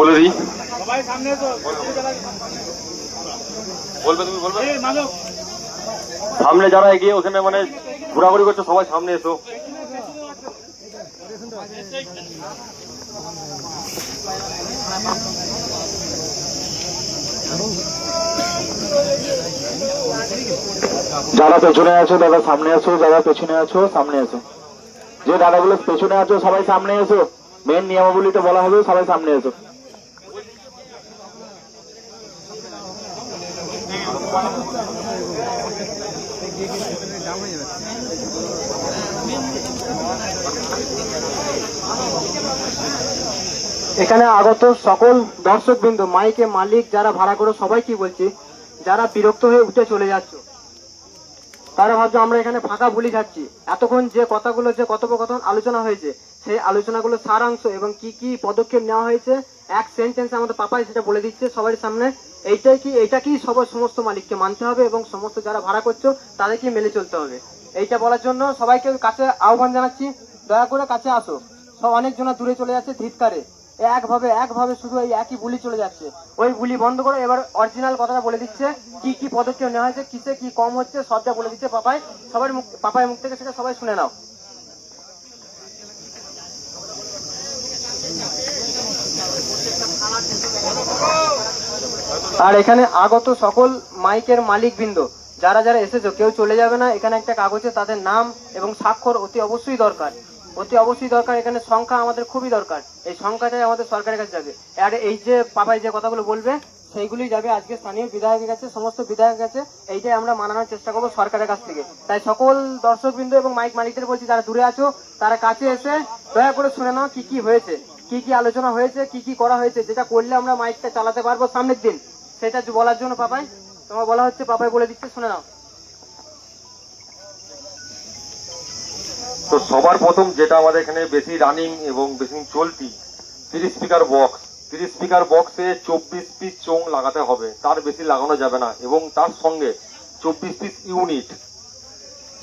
বলে দিই, বলবে তুমি বলবে। সামনে যারা এগিয়ে ওখানে মানে ঘোরাঘুরি করছে সবাই সামনে এসো। যারা পেছনে আছো দাদা সামনে আসো, যারা পেছনে আছো সামনে আসো, যে দাদাগুলো পেছনে আছো সবাই সামনে এসো। মেন নিয়মাবলীতে বলা হবে সবাই সামনে এসো। এখানে আগত সকল দর্শকবৃন্দ, মাইকে মালিক, যারা ভাড়া করে সবাই কি বলছি, যারা বিরক্ত হয়ে উঠে চলে যাচ্ছ, তারা ভাবছো আমরা এখানে ফাঁকা বুলি যাচ্ছি। এতক্ষণ যে কথাগুলো, যে কথোপকথন আলোচনা হয়েছে, সেই আলোচনাগুলো সারাংশ এবং কি কি পদক্ষেপ নেওয়া হয়েছে এক সেন্টেন্সে আমাদের পাপাই সেটা বলে দিচ্ছে সবার সামনে। এইটা কি সবার সমস্ত মালিককে মানতে হবে এবং সমস্ত যারা ভাড়া করছো তাদেরকে মেনে চলতে হবে। এইটা বলার জন্য সবাইকে কাছে আহ্বান জানাচ্ছি, দয়া করে কাছে আসো। সব অনেকজনা দূরে চলে যাচ্ছে ধিৎকারে, একভাবে শুধু এই একই বুলি চলে যাচ্ছে। ওই বুলি বন্ধ করে এবার অরিজিনাল কথাটা বলে দিচ্ছে, কি কি পদক্ষেপ নেওয়া হয়েছে, কিসে কি কম হচ্ছে সবটা বলে দিচ্ছে পাপাই। পাপাই মুখ থেকে সেটা সবাই শুনে নাও। আর এখানে আগত সকল মাইকের মালিকবৃন্দ, যারা যারা এসেছো কেউ চলে যাবে না। এখানে একটা কাগজে তাদের নাম এবং স্বাক্ষর অতি অবশ্যই দরকার, অতি অবশ্যই দরকার। এখানে সংখ্যা আমাদের খুবই দরকার, এই সংখ্যাটাই আমাদের সরকারের কাছে যাবে। আর এই যে পাপাই যে কথাগুলো বলবে সেইগুলি যাবে আজকে স্থানীয় বিধায়কের কাছে, সমস্ত বিধায়কের কাছে। এইটাই আমরা মানানোর চেষ্টা করবো সরকারের কাছ থেকে। তাই সকল দর্শকবৃন্দ এবং মাইক মালিকদের বলছি, যারা দূরে আছো তারা কাছে এসে দয়া করে শুনে নাও কি কি হয়েছে, কি কি আলোচনা হয়েছে, কি কি করা হয়েছে, যেটা করলে আমরা মাইকটা চালাতে পারবো সামনের দিন, সেটা বলার জন্য পাপাই তোমার বলা হচ্ছে। পাপাই বলে দিচ্ছে, শুনে নাও। তো সবার প্রথম যেটা আমাদের এখানে বেশি রানিং এবং বেশি চলতি 30 স্পিকার বক্স। 30 স্পিকার বক্সে 24 পিস চোং লাগাতে হবে, তার বেশি লাগানো যাবে না। এবং তার সঙ্গে 24 পিস ইউনিট,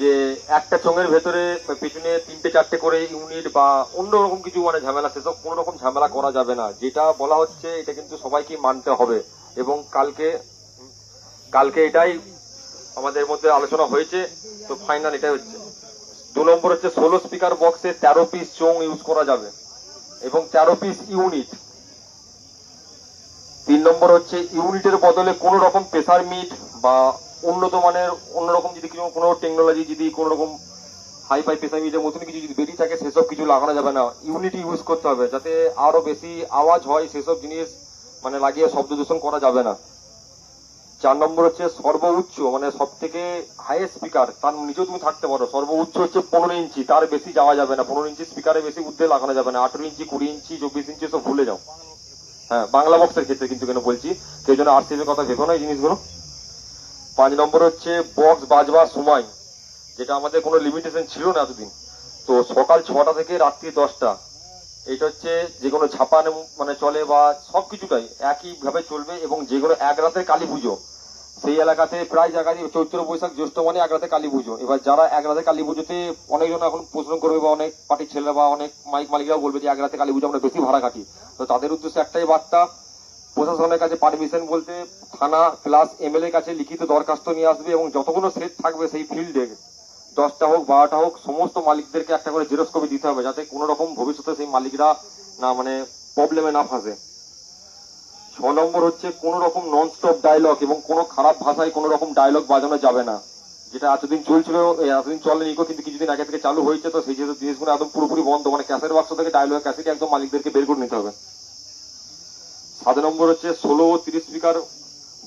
যে একটা চোঙের ভেতরে পিছনে 3-4টে করে ইউনিট বা অন্যরকম কিছু মানে ঝামেলা, সেসব কোন রকম ঝামেলা করা যাবে না। যেটা বলা হচ্ছে এটা কিন্তু সবাইকে মানতে হবে। এবং কালকে এটাই আমাদের মধ্যে আলোচনা হয়েছে, তো ফাইনাল এটাই হচ্ছে। 2 নম্বর হচ্ছে 16 স্পিকার বক্সে 13 পিস চোং ইউজ করা যাবে এবং 13 পিস ইউনিট। 3 নম্বর হচ্ছে ইউনিটের বদলে কোন রকম প্রেসার মিট বা উন্নত মানের অন্যরকম যদি কোনো টেকনোলজি, যদি কোনো রকম হাইফাই প্রেসার মিটের মতন কিছু যদি বেরিয়ে থাকে সেসব কিছু লাগানো যাবে না। ইউনিট ইউজ করতে হবে, যাতে আরো বেশি আওয়াজ হয় সেসব জিনিস মানে লাগিয়ে শব্দ দূষণ করা যাবে না। 4 নম্বর হচ্ছে সর্বোচ্চ মানে সব থেকে হাইয়েস্ট স্পিকার, তার নিচেও তুমি থাকতে পারো। সর্বোচ্চ হচ্ছে 15 ইঞ্চি, তার বেশি যাওয়া যাবে না। 15 ইঞ্চি স্পিকারে বেশি ঊর্ধ্বে লাগানো যাবে না। 18 ইঞ্চি, 20 ইঞ্চি, 24 ইঞ্চি সব ভুলে যাও। হ্যাঁ, বাংলা বক্সের ক্ষেত্রে কিন্তু কেন বলছি, সেই জন্য আরসিএফ এর কথা ভেবো না এই জিনিসগুলো। 5 নম্বর হচ্ছে বক্স বাজবার সময়, যেটা আমাদের কোনো লিমিটেশন ছিল না এতদিন। তো সকাল 6টা থেকে রাত্রি 10টা, এটা হচ্ছে যে কোনো ছাপা মানে চলে বা সবকিছুটাই একইভাবে চলবে। এবং যে কোনো এক রাতের কালী পুজো, সেই এলাকাতে প্রায় জায়গায় চৈত্র বৈশাখ জ্যৈষ্ঠ মানে এক রাতে কালী পুজো। এবার যারা এক রাতে কালী পুজোতে অনেকজন এখন প্রশ্ন করবে বা অনেক পার্টির ছেলেরা বা অনেক মাইক মালিকরাও বলবে যে এক রাতে কালী পুজো আমরা বেশি ভাড়া কাটি। তো তাদের উদ্দেশ্যে একটাই বার্তা, প্রশাসনের কাছে পারমিশন বলতে থানা প্লাস এমএলএ কাছে লিখিত দরখাস্ত নিয়ে আসবে এবং যতগুলো সেট থাকবে সেই ফিল্ডে 10টা হোক 12টা হোক সমস্ত মালিকদেরকে একটা করে জেরক্স কপি দিতে হবে, যাতে কোনো রকম ভবিষ্যতে সেই মালিকরা না মানে প্রবলেমে না ফাঁসে। 6 নম্বর হচ্ছে কোন রকম নন স্টপ ডায়লগ এবং কোনো খারাপ ভাষায় কোনো রকম ডায়লগ বাজানো যাবে না। যেটা এতদিন চলছিল, এতদিন চলেনি কিন্তু কিছুদিন আগে থেকে চালু হয়েছে। তো সেই জিনিসগুলো একদম পুরোপুরি বন্ধ, মানে ক্যাসেট বাক্স থেকে ডায়লগ ক্যাসেট একদম মালিকদেরকে বের করে নিতে হবে। 7 নম্বর হচ্ছে 16 ও 30 স্পিকার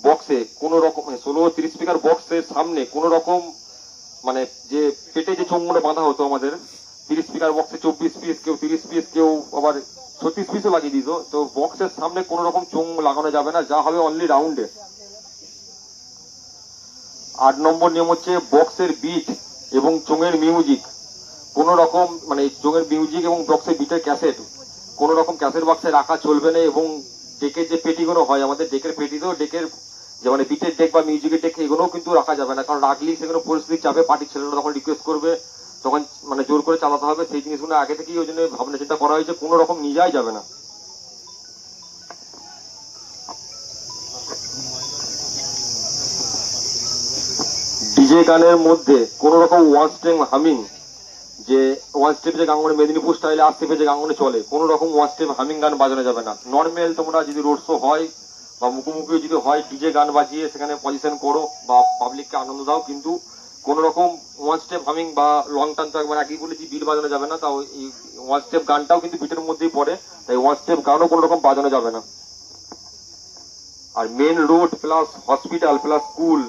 বক্সে কোন রকম 16 ও 30 স্পিকার বক্সের সামনে কোন রকম মানে যে পেটে যে চোঙগুলো বাঁধা হতো আমাদের 30 স্পিকার বক্সে 24 পিস, কেউ 30 পিস, কেউ আবার 36 পিসও লাগিয়ে দিত। তো বক্সের সামনে কোন রকম চোঙ লাগানো যাবে না, যা হবে অনলি রাউন্ডে। 8 নম্বর নিয়ম হচ্ছে বক্সের বিট এবং চোঙের মিউজিক কোন রকম মানে চোঙের মিউজিক এবং বক্সের বিটের ক্যাসেট কোন রকম ক্যাসেট বক্সে রাখা চলবে না। এবং ডেকের যে পেটিগুলো হয় আমাদের, ডেকের পেটিতেও ডেকের যে মানে বিটের ডেক বা মিউজিকের ডেক এগুলোও কিন্তু রাখা যাবে না, কারণ রাখলেই সেগুলো পরিস্থিতির চাপে পার্টির ছেলেরা তখন রিকোয়েস্ট করবে, তখন মানে জোর করে চালাতে হবে। সেই জিনিসগুলো আগে থেকেই ওই জন্য ভাবনা চিন্তা করা হয়েছে, কোনো রকম নিয়ে যাওয়াই যাবে না। ডিজে গানের মধ্যে কোন রকম ওয়ান স্টেপ হামিং, যে ওয়ান স্টেপ যে গাঙ্গনে মেদিনীপুর স্টাইলে আর স্টেপে যে গাঙ্গনে চলে, কোন রকম ওয়ান স্টেপ হামিং গান বাজানো যাবে না। নর্মাল তোমরা যদি রোড শো হয় বা মুখোমুখি যদি হয়, ডিজে গান বাজিয়ে সেখানে পজিশন করো বা পাবলিককে আনন্দ দাও, কিন্তু কোন রকম ওয়ান স্টেপ হামিং বা লং টার্ন তো একবার আগেই বলেছি বিট বাজানো যাবে না। তাও এই ওয়ান স্টেপ গানটাও কিন্তু বিটের মধ্যেই পড়ে, তাই ওয়ান স্টেপ গানও কোন রকম বাজানো যাবে না। আর main road plus hospital plus school,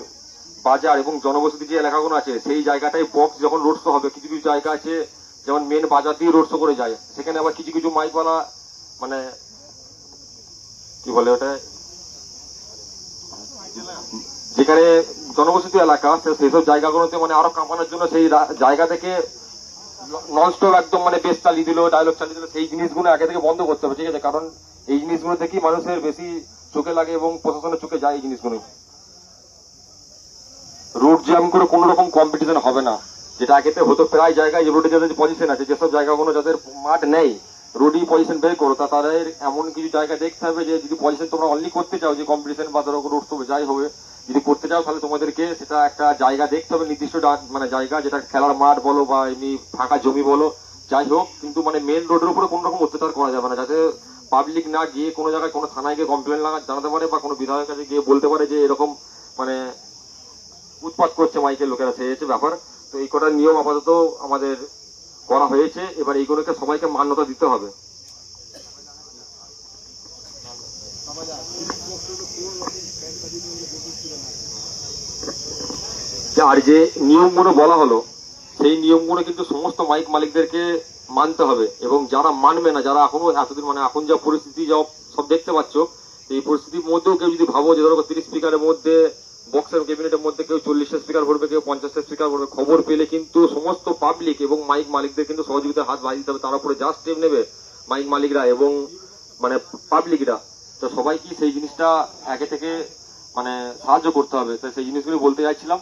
বাজার এবং জনবসতি যে এলাকাগুলো আছে সেই জায়গাটায় বক্স যখন রোড শো হবে, কিছু কিছু জায়গা আছে যেমন মেন বাজার দিয়ে রোড শো করে যায়, সেখানে আবার কিছু কিছু মাইকওয়ালা মানে কি বলে ওটা, যেখানে জনবসতি এলাকা সেসব জায়গাগুলোতে মানে আরো কাঁপানোর জন্য সেই জায়গা থেকে ননস্টপ একদম মানে বেস চালিয়ে দিল, ডায়লগ চালিয়ে দিল, সেই জিনিসগুলো আগে থেকে বন্ধ করতে হবে, ঠিক আছে? কারণ এই জিনিসগুলো থেকেই মানুষের বেশি চোখে লাগে এবং প্রশাসনের চোখে যায় এই জিনিসগুলো। রোড জ্যাম করে কোন রকম কম্পিটিশন হবে না, যেটা আগেতে হতো প্রায় জায়গায়। রোডে যাদের পজিশন আছে, যেসব জায়গাগুলো যাদের মাঠ নেই, রোডই পজিশন বের করো, তা তাদের এমন কিছু জায়গা দেখতে হবে যে যদি পজিশন তোমরা অনলি করতে চাও, যে কম্পিটিশন বা ধরো রোড শো যাই হবে, যদি করতে চাও তাহলে তোমাদেরকে সেটা একটা জায়গা দেখতে হবে, নির্দিষ্ট মানে জায়গা, যেটা খেলার মাঠ বলো বা এমনি ফাঁকা জমি বলো, যাই হোক, কিন্তু মানে মেন রোডের উপরে কোনো রকম অত্যাচার করা যাবে না, যাতে পাবলিক না গিয়ে কোনো জায়গায় কোনো থানায় গিয়ে কমপ্লেন জানাতে পারে বা কোনো বিধায়কের কাছে গিয়ে বলতে পারে যে এরকম মানে উৎপাত করছে মাইকের লোকেরা, সেই হচ্ছে ব্যাপার। তো এই কটা নিয়ম আপাতত আমাদের করা হয়েছে, এবার এইগুলোকে সবাইকে মান্যতা দিতে হবে। আর যে নিয়মগুলো বলা হলো, সেই নিয়মগুলো কিন্তু সমস্ত মাইক মালিকদেরকে মানতে হবে, এবং যারা মানবে না, যারা এখনো এতদিন মানে এখন যা পরিস্থিতি যা সব দেখতে পাচ্ছ, এই পরিস্থিতির মধ্যেও কেউ যদি ভাবো যে ধরো 30 স্পিকারের মধ্যে বক্সের ক্যাবিনেটের মধ্যে কেউ 40টা স্পিকার ভরবে, কেউ 50টা স্পিকার ভরবে, খবর পেলে কিন্তু সমস্ত পাবলিক এবং মাইক মালিকদের কিন্তু সহযোগিতার হাত বাড়িয়ে দিতে হবে। তার উপরে যা স্টেপ নেবে মাইক মালিকরা এবং মানে পাবলিকরা, তো সবাই কি সেই জিনিসটা আগে থেকে মানে সাহায্য করতে হবে। তো সেই জিনিসগুলো বলতে চাইছিলাম।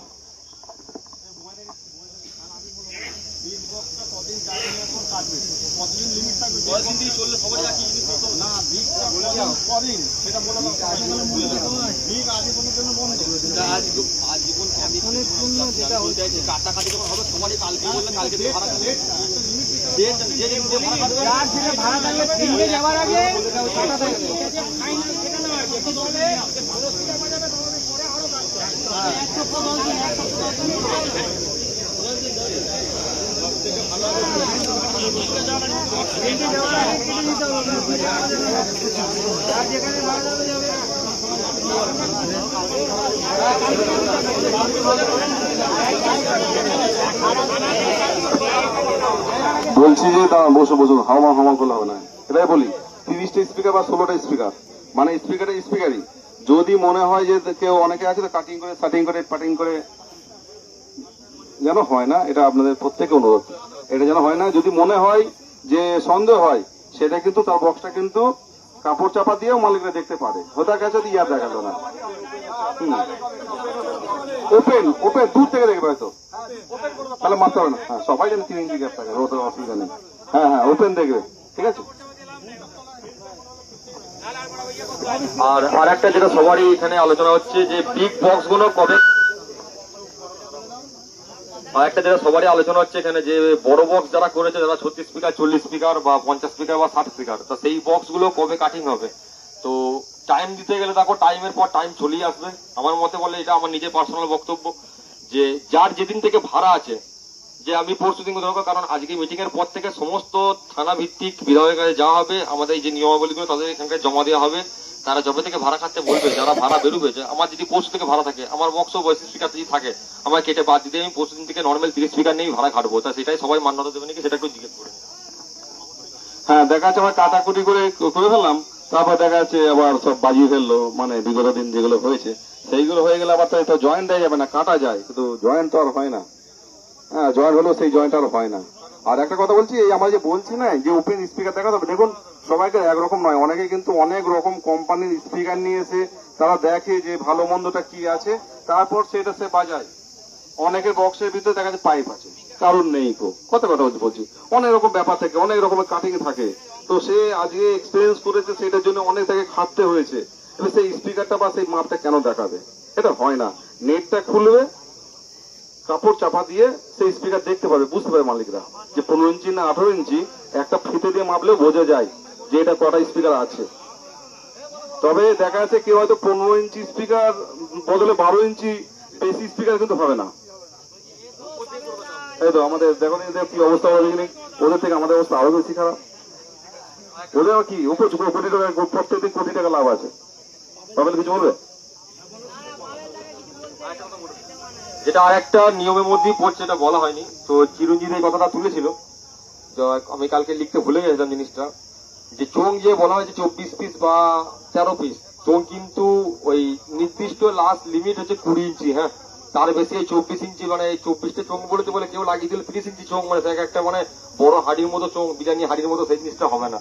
বলছি যে দাঁড়ান, বসো বসো, হাওয়া হাওয়া করলে হবে না। এটাই বলি 30টা স্পিকার বা 16টা স্পিকার, মানে স্পিকারই যদি মনে হয় যে কেউ অনেকে আছে তো কাটিং করে সাটিং করে পাটিং করে যেন হয় না, এটা আপনাদের প্রত্যেকে অনুরোধ, এটা যেন হয় না। যদি মনে হয় যে সন্দেহ হয়, সেটা কিন্তু তার বক্সটা কিন্তু কাপড় চাপা দিয়েও মালিকরা দেখতে পারে, হতে গেছে ইয়ার দেখালো না। ওপেন ওপেন দূর থেকে দেখবে হয়তো, তাহলে মারতে হবে না। হ্যাঁ, সবাই যেন 3 ইঞ্চি গ্যাপ থাকে, ওটা অসুবিধা নেই। হ্যাঁ হ্যাঁ, ওপেন দেখবে, ঠিক আছে। আর একটা যেটা সবারই এখানে আলোচনা হচ্ছে যে বিগ বক্স গুলো কবে, আর একটা যেটা সবারই আলোচনা হচ্ছে এখানে যে বড় বক্স যারা করেছে, যারা 36 স্পিকার 40 স্পিকার বা 50 স্পিকার বা 60 স্পিকার, তো সেই বক্স গুলো কবে কাটিং হবে। তো টাইম দিতে গেলে দেখো টাইমের পর টাইম চলেই আসবে। আমার মতে বলে, এটা আমার নিজের পার্সোনাল বক্তব্য, যে যার যেদিন থেকে ভাড়া আছে, যে আমি পরশু দিন ধরো, কারণ আজকে মিটিং এর পর থেকে সমস্ত থানা ভিত্তিক বিধায়কের কাছে যাওয়া হবে, আমাদের এই যে নিয়মাবলীগুলো তাদের এখানকার জমা দেওয়া হবে। তারা যবে থেকে ভাড়া খাটতে বলবে, যারা ভাড়া বেরোবে, যে আমার যদি পরশু থেকে ভাড়া থাকে, আমার বক্সও 32 স্পিকার যদি থাকে, আমার কেটে বাদ দিতে আমি পরশু দিন থেকে নর্মাল 30 স্পিকার নিয়েই ভাড়া খাটবো। তা সেটাই সবাই মান্যতা দেবে নাকি সেটা একটু জিজ্ঞেস করে। হ্যাঁ, দেখা যাচ্ছে আবার কাটাকুটি করে করে ফেললাম, তারপর দেখা যাচ্ছে আবার সব বাজিয়ে ফেললো, মানে বিগত দিন যেগুলো হয়েছে সেইগুলো হয়ে গেলে আবার তো জয়েন্ট হয়ে যাবে না, কাটা যায়, কিন্তু জয়েন্ট তো আর হয় না। হ্যাঁ, জয়েন্ট হলেও সেই জয়েন্ট আর হয় না। আর একটা কথা বলছি, এই আমরা যে বলছি না যে ওপেন স্পিকার দেখা যাবে, দেখুন সবাইকে একরকম নয়, অনেকে কিন্তু অনেক রকম কোম্পানির স্পিকার নিয়ে এসে তারা দেখে যে ভালো মন্দটা কি আছে, তারপর সেটা সে বাজায়। অনেকের বক্সের ভিতরে দেখা যাচ্ছে পাইপ আছে, কারণ নেই, কত কথা বলছি, অনেক রকম ব্যাপার থাকে, অনেক রকমের কাটিং থাকে। তো সে আজকে এক্সপিরিয়েন্স করেছে, সেটার জন্য অনেক তাকে খাটতে হয়েছে, এবার সেই স্পিকারটা বা সেই মাপটা কেন দেখাবে? এটা হয় না। নেটটা খুলবে, কাপড় চাপা দিয়ে সেই স্পিকার দেখতে পাবে, বুঝতে পারে মালিকরা যে 15 ইঞ্চি না 18 ইঞ্চি। একটা ফিতে দিয়ে মাপলেও বোঝা যায় যে এটা কটা স্পিকার আছে। তবে দেখা যাচ্ছে কেউ হয়তো 15 ইঞ্চি স্পিকার বদলে 12 ইঞ্চি বেশি স্পিকার কিন্তু হবে না। এই তো আমাদের দেখো এদের কি অবস্থা হবে দেখিনি, ওদের থেকে আমাদের অবস্থা আরো বেশি খারাপ। ওদের কি উপর কোটি টাকা, প্রত্যেকদিন কোটি টাকা লাভ আছে। পাবেন কিছু বলবে? যেটা আর একটা নিয়মের মধ্যেই পড়ছে, এটা বলা হয়নি। তো চিরঞ্জিত এই কথাটা তুলেছিল, তো আমি কালকে লিখতে ভুলে গেছিলাম জিনিসটা, যে চোং যে বলা হয়েছে 24 পিস বা 13 পিস চোং, কিন্তু ওই নির্দিষ্ট লাস্ট লিমিট হচ্ছে 20 ইঞ্চি। হ্যাঁ, তার বেশি এই 24 ইঞ্চি মানে এই 24টা চোং বলেছে বলে কেউ লাগিয়ে দিল 30 ইঞ্চি চোং, মানে সেটা একটা মানে বড় হাড়ির মতো চোং, বিরিয়ানি হাড়ির মতো, সেই জিনিসটা হবে না।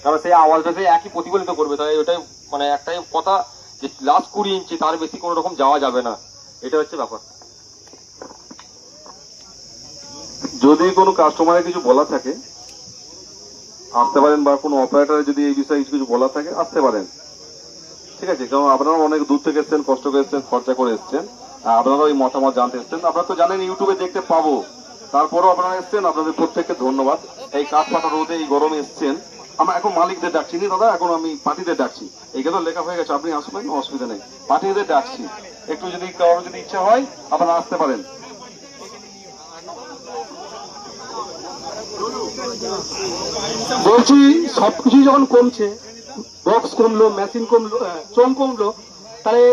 কারণ সেই আওয়াজটা সেই একই প্রতিফলিত করবে। তাই ওটাই মানে একটাই কথা যে লাস্ট 20 ইঞ্চি, তার বেশি কোনো রকম যাওয়া যাবে না। এটা হচ্ছে ব্যাপার। যদি কোনো কাস্টমারের কিছু বলা থাকে আসতে পারেন, বা কোনো অপারেটরের যদি এই বিষয়ে কিছু বলা থাকে আসতে পারেন, ঠিক আছে? কারণ আপনারা অনেক দূর থেকে এসছেন, কষ্ট করে এসছেন, খরচা করে এসছেন, আর আপনারা ওই মতামত জানতে এসছেন। আপনারা তো জানেন ইউটিউবে দেখতে পাবো, তারপরেও আপনারা এসছেন, আপনাদের প্রত্যেককে ধন্যবাদ। এই কাঠ ফাটা রোদে এই গরমে এসছেন। আমরা এখন মালিকদের ডাকছি নি দাদা, এখন আমি পার্টিদের ডাকছি। এইখানে লেখা হয়ে গেছে, আপনি আসবেন, অসুবিধা নেই। পার্টিদের ডাকছি, একটু যদি কারোর যদি ইচ্ছা হয় আপনারা আসতে পারেন। বলছি সবকিছু যখন কমছে, বক্স কমলো, মেশিন কমলো, চোং কমলো, তাহলে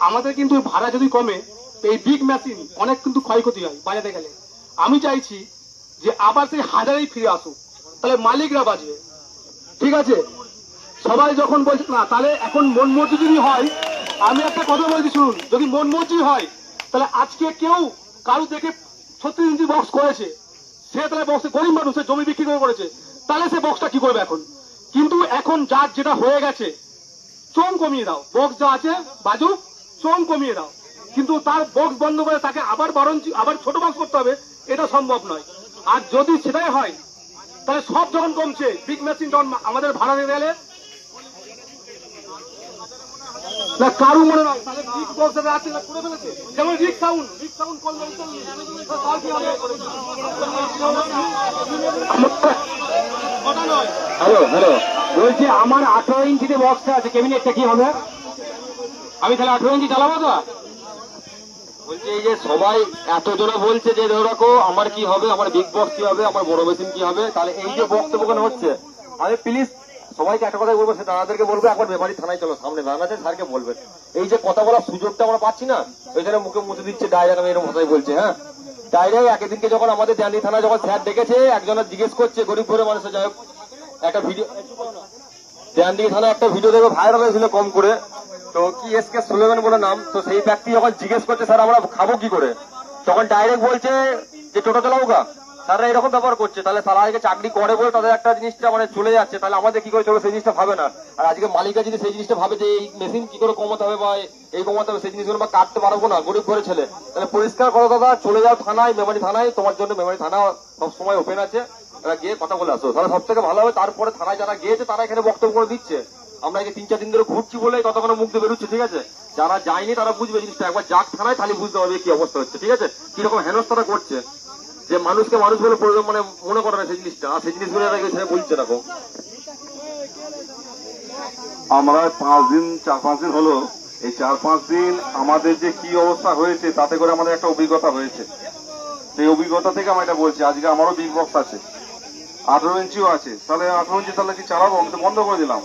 আমাদের কিন্তু ভাড়া যদি কমে, এই বিগ মেশিন অনেক কিন্তু ক্ষয়ক্ষতি হয় বাজাতে গেলে। আমি চাইছি যে আবার সেই হাজারেই ফিরে আসুক, তাহলে মালিকরা বাঁচবে। ঠিক আছে, সবাই যখন বলছে না, তাহলে এখন মন মর্জি যদি হয়, আমি একটা কথা বলছি শুনুন, যদি মন মর্জি হয় তাহলে আজকে কেউ কারু দেখে 36 ইঞ্চি বক্স করেছে, সে তাহলে বক্সে গরিব মানুষ, সে জমি বিক্রি করে করেছে, তাহলে সে বক্সটা কি করবে এখন? কিন্তু এখন যার যেটা হয়ে গেছে, চোং কমিয়ে দাও, বক্স যা আছে বাজু, চোং কমিয়ে দাও, কিন্তু তার বক্স বন্ধ করে তাকে আবার 12 ইঞ্চি আবার ছোট বক্স করতে হবে, এটা সম্ভব নয়। আর যদি সেটাই হয়, তাহলে সব যখন কমছে, বিগ মেশিন যখন আমাদের ভাড়া দিয়ে গেলে না কারু মনে নয়, তাহলে বিগ বক্স যারা আছে না করে ফেলেছে, যেমন রিক সাউন্ড করলে তার কি হবে? ওটা নয়। হ্যালো হ্যালো, বলছি আমার 18 ইঞ্চিতে বক্সটা আছে, ক্যাবিনেটটা কি হবে? আমি তাহলে 18 ইঞ্চি চালাবো তো? বলছি এই যে সবাই এতজনে বলছে যে ধরো রাখো আমার কি হবে, আমার বিগ বক্স কি হবে, আমার বড় মেশিন কি হবে, তাহলে এই যে বক্তব্য হচ্ছে, আমি প্লিজ সবাইকে একটা কথাই বলবো, সে দাদাদেরকে বলবো একবার মেমারি থানায় চলো, সামনে দাঁড়ান আছে, স্যারকে বলবেন এই যে কথা বলার সুযোগটা আমরা পাচ্ছি না, ওইখানে মুখে মুছে দিচ্ছে ডাইরেক্ট, আমি এরকম কথাই বলছি। হ্যাঁ, ডাইরেক্ট একদিনকে যখন আমাদের জানি থানায় যখন স্যার ডেকেছে, একজনের জিজ্ঞেস করছে গরিব ঘরে মানুষের, যাই হোক একটা ভিডিও দেয়ানদিঘি থানায় একটা ভিডিও দেখে ভাইরাল হয়েছিল কম করে, তো কি এসকে সুলেমান বলে নাম, তো সেই ব্যক্তি যখন জিজ্ঞেস করছে স্যার আমরা খাবো কি করে, তখন ডাইরেক্ট বলছে যে টোটো চালাবো গা। স্যাররা এরকম ব্যাপার করছে, তাহলে তারা আজকে চাকরি করে বলে তাদের একটা জিনিসটা মানে চলে যাচ্ছে, তাহলে আমাদের কি করে চলবে সেই জিনিসটা ভাবে না। আর আজকে মালিকরা যদি সেই জিনিসটা ভাবে যে এই মেশিন কি করে কমাতে হবে বা এই কমাতে হবে, সেই জিনিসগুলো বা কাটতে পারবো না গরিব ঘরে ছেলে, তাহলে পরিষ্কার করো দাদা, চলে যাও থানায়, মেমারি থানায়, তোমার জন্য মেমারি থানা সব সময় ওপেন আছে, তারা গিয়ে কথা বলে আসো, তাহলে সব থেকে ভালো হবে। তারপরে থানায় যারা গিয়েছে তারা এখানে বক্তব্য করে দিচ্ছে, আমরা এই 3-4 দিন ধরে ঘুরছি বলে কতক্ষণ মুখ দিয়ে বেরোচ্ছে। ঠিক আছে, যারা যায়নি তারা বুঝবে জিনিসটা, একবার যাক থানায় তাহলে বুঝতে পারবে কি অবস্থা হচ্ছে। ঠিক আছে, কিরকম হেনস্থাটা করছে, যে মানুষকে মানুষ বলে মানে মনে করে না সেই জিনিসটা, আর সেই জিনিসগুলো বলছে না। আমরা 4-5 দিন হলো, এই 4-5 দিন আমাদের যে কি অবস্থা হয়েছে তাতে করে আমাদের একটা অভিজ্ঞতা হয়েছে। সেই অভিজ্ঞতা থেকে আমি এটা বলছি, আজকে আমারও বিগ বক্স আছে, 18 ইঞ্চিও আছে, তাহলে 18 ইঞ্চি তাহলে কি চালাবো? আমি তো বন্ধ করে দিলাম।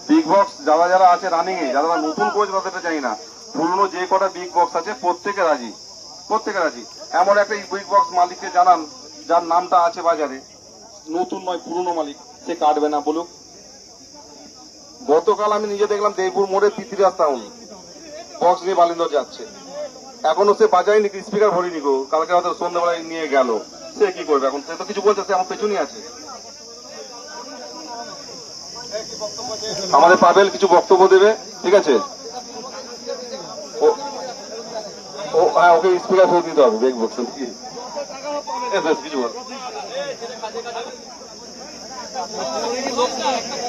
বিগ বক্স যারা যারা আছে রানিং এ, যারা নতুন করেছে তাদেরটা জানি না, পুরনো যে কটা বিগ বক্স আছে প্রত্যেকে রাজি, প্রত্যেকে রাজি। এমন একটা বিগ বক্স মালিককে জানান যার নামটা আছে বাজারে, নতুন নয় পুরনো মালিক, সে কাটবে না বলুক। গতকাল আমি নিজে দেখলাম দেবপুর মোড়ে তিতির রাস্তা বক্স নিয়ে বালিন্দর যাচ্ছে, এখনো সে বাজায়নি, স্পিকার ভরিনি গো, কালকে হয়তো সন্ধ্যাবেলায় নিয়ে গেল, সে কি করবে এখন? সে তো কিছু বলছে, সে আমার পেছনই আছে। আমাদের পাবেল কিছু বক্তব্য দেবে, ঠিক আছে? ও হ্যাঁ, ওকে স্পিকার ফেরত দিতে হবে, দেখবো কিছু বল।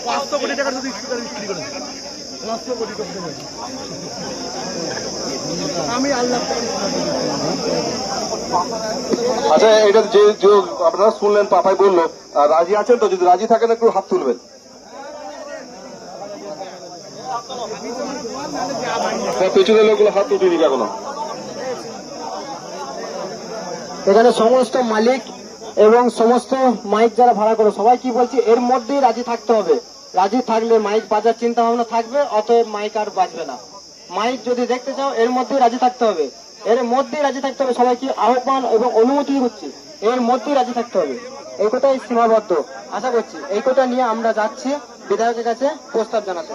500 কোটি টাকার যদি স্পিকার বিক্রি করে আচ্ছা, এটা যে যে আপনারা শুনলেন, পাপাই বললো, রাজি আছেন তো? যদি রাজি থাকেন একটু হাত তুলবেন। পেছনের লোকগুলো হাত তুলিনি এখনো। এখানে সমস্ত মালিক এবং সমস্ত মাইক যারা ভাড়া করে সবাই কি বলছে, এর মধ্যেই রাজি থাকতে হবে। রাজি থাকলে মাইক বাজার চিন্তা ভাবনা থাকবে, অতএব মাইক আর বাজবে না। মাইক যদি দেখতে চাও এর মধ্যেই রাজি থাকতে হবে, এর মধ্যেই রাজি থাকতে হবে। সবাইকে আহ্বান এবং অনুমতি করছি, এর মধ্যেই রাজি থাকতে হবে। এই কথাই সীমাবদ্ধ। আশা করছি এই কথা নিয়ে আমরা যাচ্ছি বিধায়কের কাছে প্রস্তাব জানাতে।